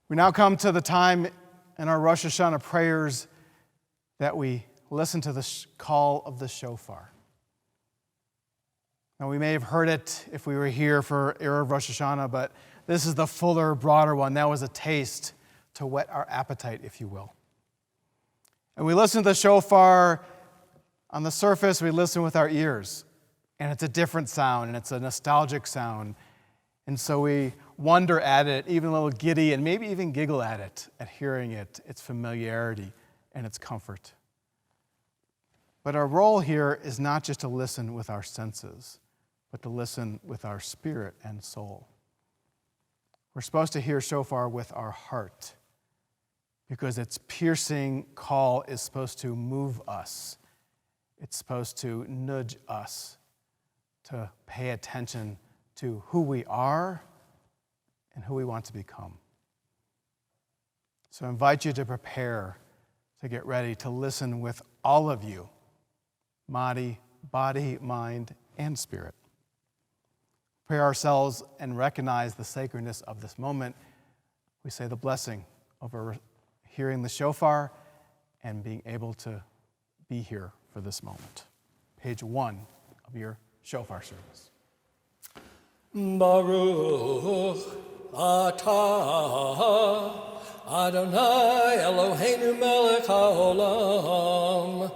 We now come to the time in our Rosh Hashanah prayers that we listen to the call of the shofar. Now, we may have heard it if we were here for Erev Rosh Hashanah, but this is the fuller, broader one. That was a taste to whet our appetite, if you will. And we listen to the shofar. On the surface, we listen with our ears, and it's a different sound, and it's a nostalgic sound. And so we wonder at it, even a little giddy, and maybe even giggle at it, at hearing it, its familiarity and its comfort. But our role here is not just to listen with our senses, but to listen with our spirit and soul. We're supposed to hear shofar with our heart, because its piercing call is supposed to move us. It's supposed to nudge us to pay attention to who we are and who we want to become. So I invite you to prepare, to get ready to listen with all of you, body, mind, and spirit. Prepare ourselves and recognize the sacredness of this moment. We say the blessing over hearing the shofar and being able to be here for this moment. Page 1 of your Shofar Service. Baruch atah Adonai Eloheinu melech haolam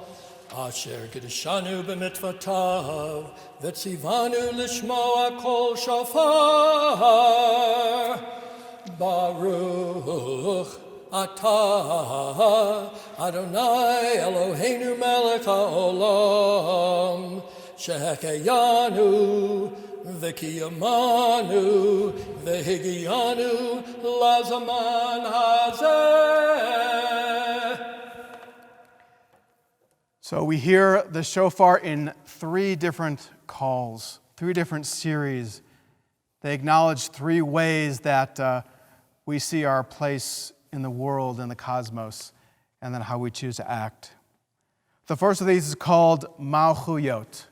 asher kiddushanu b'mitzvotav v'tzivanu lishmoa kol shofar. Baruch atah Adonai Eloheinu melech haolam shehekeyanu v'kiyamanu v'higiyanu lazaman hazeh. So we hear the shofar in 3 different calls, 3 different series. They acknowledge 3 ways that we see our place in the world and the cosmos, and then how we choose to act. The first of these is called Malchuyot.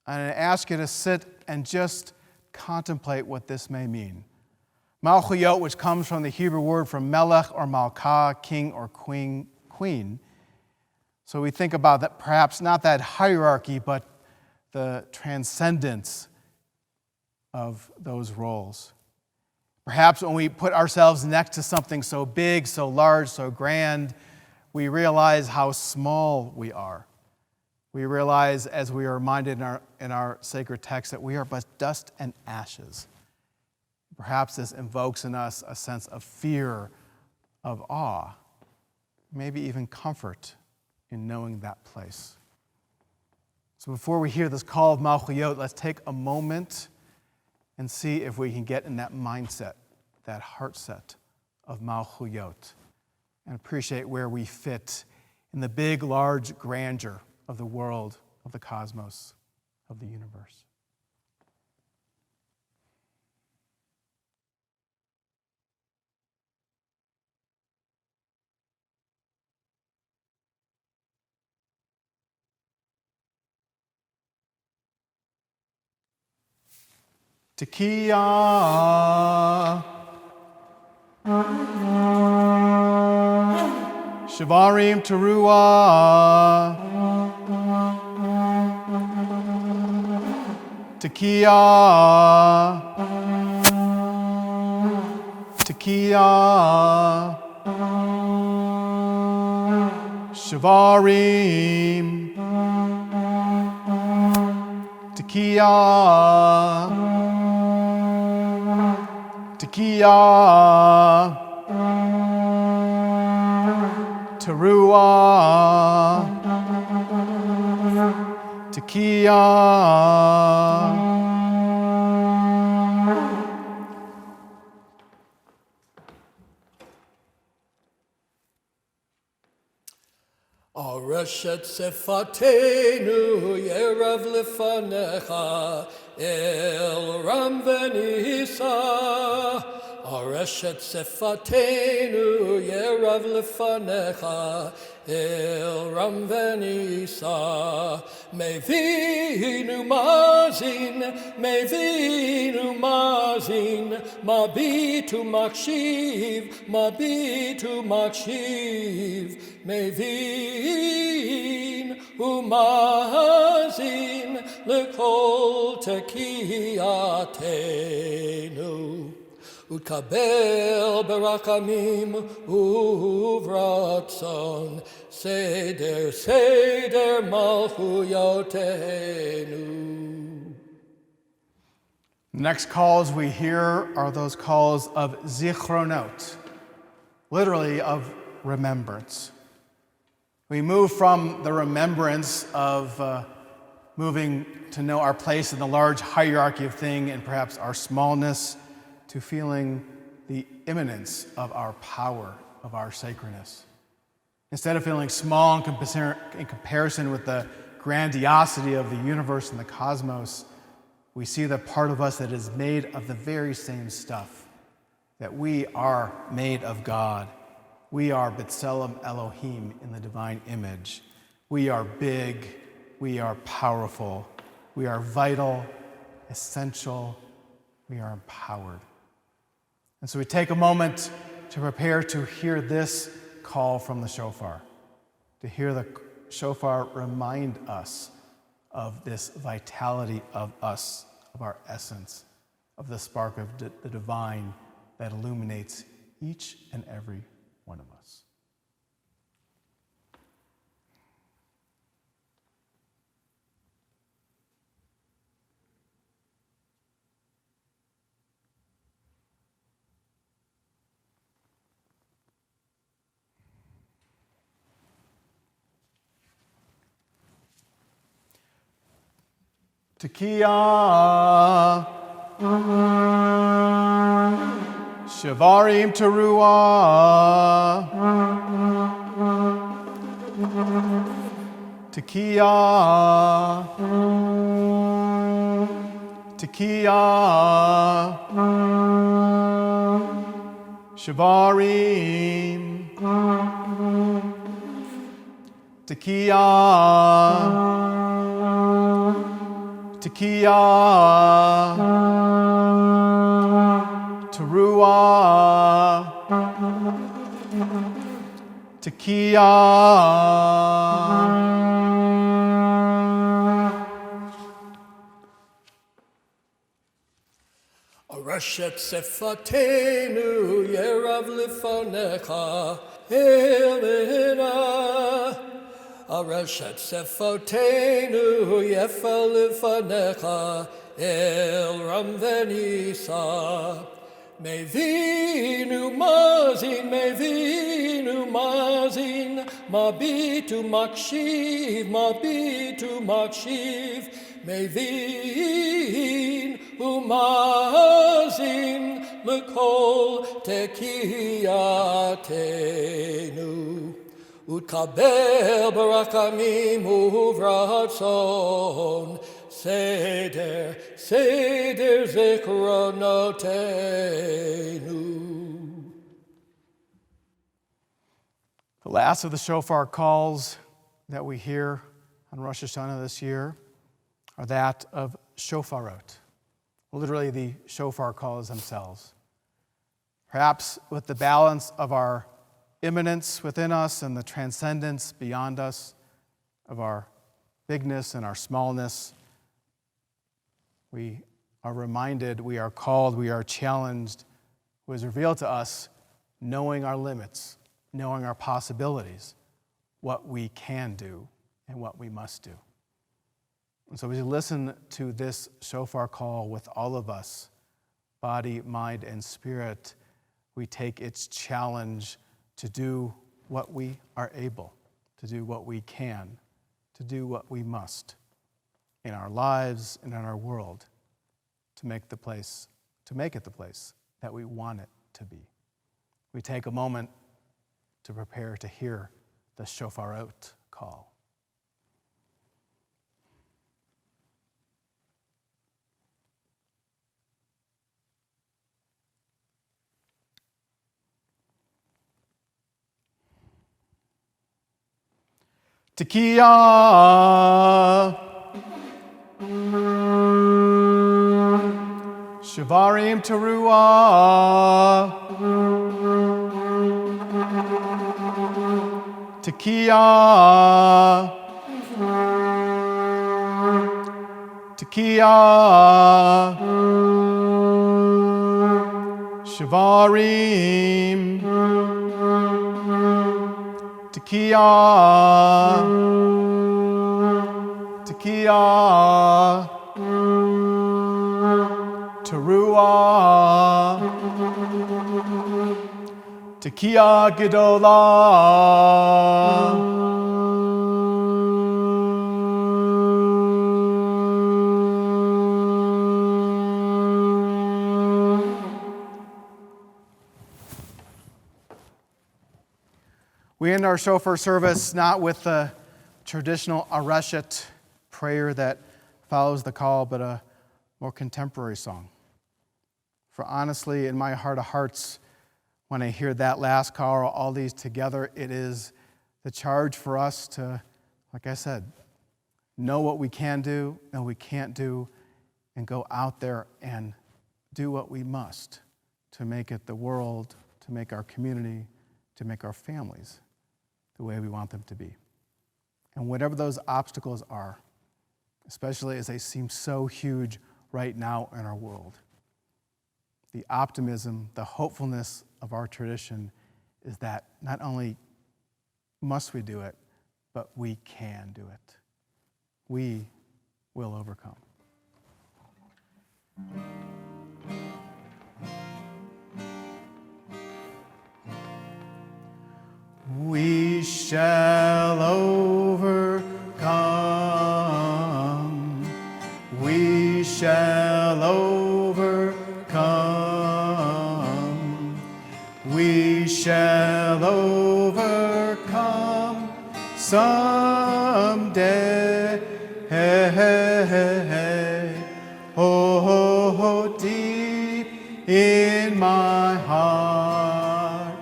And I ask you to sit and just contemplate what this may mean. Malchuyot, which comes from the Hebrew word from melech or malkah, king or queen. So we think about that, perhaps not that hierarchy, but the transcendence of those roles. Perhaps when we put ourselves next to something so big, so large, so grand, we realize how small we are. We realize, as we are reminded in our sacred text, that we are but dust and ashes. Perhaps this invokes in us a sense of fear, of awe, maybe even comfort in knowing that place. So before we hear this call of Malchuyot, let's take a moment and see if we can get in that mindset, that heart set of Malchuyot, and appreciate where we fit in the big, large grandeur of the world, of the cosmos, of the universe. Tekiah, Shavarim Teruah, Tekiah, Shavarim, Tekiah, Teruah, Tekiah. Areshet sefatenu yerav lefanecha el ram venisa Areshet sefatenu yerav lefanecha el ram venisa mevinu mazin mabitu makshiv mevin umazin lekol tekiyatenu Utkabel berakamim uvratson seder malchuyotenu. The next calls we hear are those calls of zichronot, literally of remembrance. We move from the remembrance of moving to know our place in the large hierarchy of thing and perhaps our smallness, to feeling the imminence of our power, of our sacredness. Instead of feeling small in comparison with the grandiosity of the universe and the cosmos, we see the part of us that is made of the very same stuff, that we are made of God. We are B'Tselem Elohim in the divine image. We are big, we are powerful, we are vital, essential, we are empowered. And so we take a moment to prepare to hear this call from the shofar, to hear the shofar remind us of this vitality of us, of our essence, of the spark of the divine that illuminates each and every one of us. Tekiah, Shavarim Teruah, Tekiah, Tekiah, Shavarim, Tekiah, Tekiah, Teruah, Tekiah. Areshet sefatenu yerav lefanecha elena Areshet sefatenu yefel lefanecha el ram venisa Mevinu mazin mabitu makshiv Mevin umazin lekol tekiyatenu Utkabel berakamim uvratson seder zikronotenu. The last of the shofar calls that we hear on Rosh Hashanah this year are that of shofarot, literally the shofar calls themselves. Perhaps with the balance of our immanence within us and the transcendence beyond us, of our bigness and our smallness, we are reminded, we are called, we are challenged, it was revealed to us knowing our limits, knowing our possibilities, what we can do and what we must do. And so as we listen to this shofar call with all of us, body, mind, and spirit, we take its challenge to do what we are able, to do what we can, to do what we must in our lives and in our world to make it the place that we want it to be. We take a moment to prepare to hear the shofarot call. Tekiah. Shavarim Teruah. Tekiah. Tekiah. Shavarim. Tekiah. Tekiah. Teruah. Tekiah Gedolah. We end our Shofar service not with the traditional Areshet prayer that follows the call, but a more contemporary song. For honestly, in my heart of hearts, when I hear that last call, or all these together, it is the charge for us to, like I said, know what we can do and what we can't do, and go out there and do what we must to make it the world, to make our community, to make our families the way we want them to be. And whatever those obstacles are, especially as they seem so huge right now in our world, the optimism, the hopefulness of our tradition is that not only must we do it, but we can do it. We will overcome. We shall overcome. We shall overcome. We shall overcome someday. Oh, deep in my heart,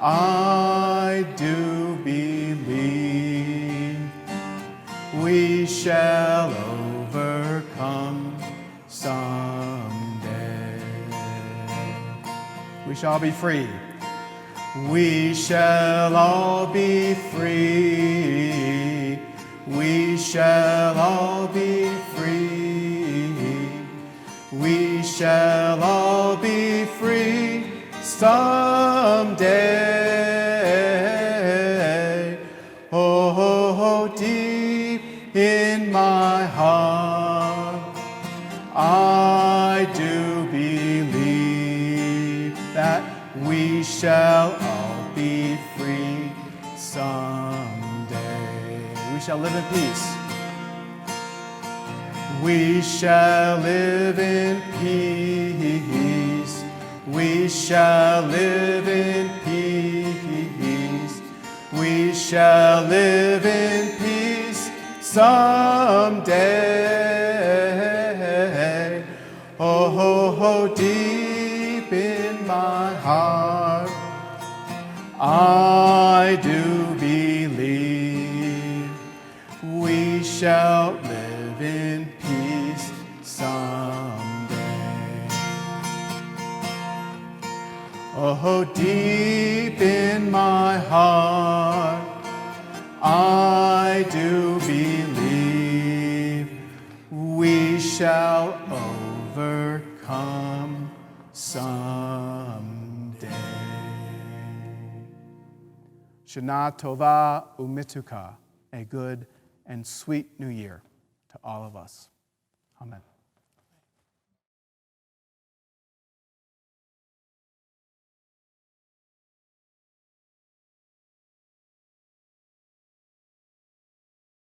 I do believe we shall overcome someday. We shall be free. We shall all be free. We shall all be free. We shall all be free someday. Oh, deep in my heart, I do believe that we shall all be free someday. We shall live in peace. We shall live in peace. We shall live in peace. We shall live in peace someday. Oh, deep in my heart, I do believe we shall live in peace someday. Oh, deep in my heart, I do believe we shall overcome someday. Shana Tova Umituka, a good and sweet new year to all of us. Amen.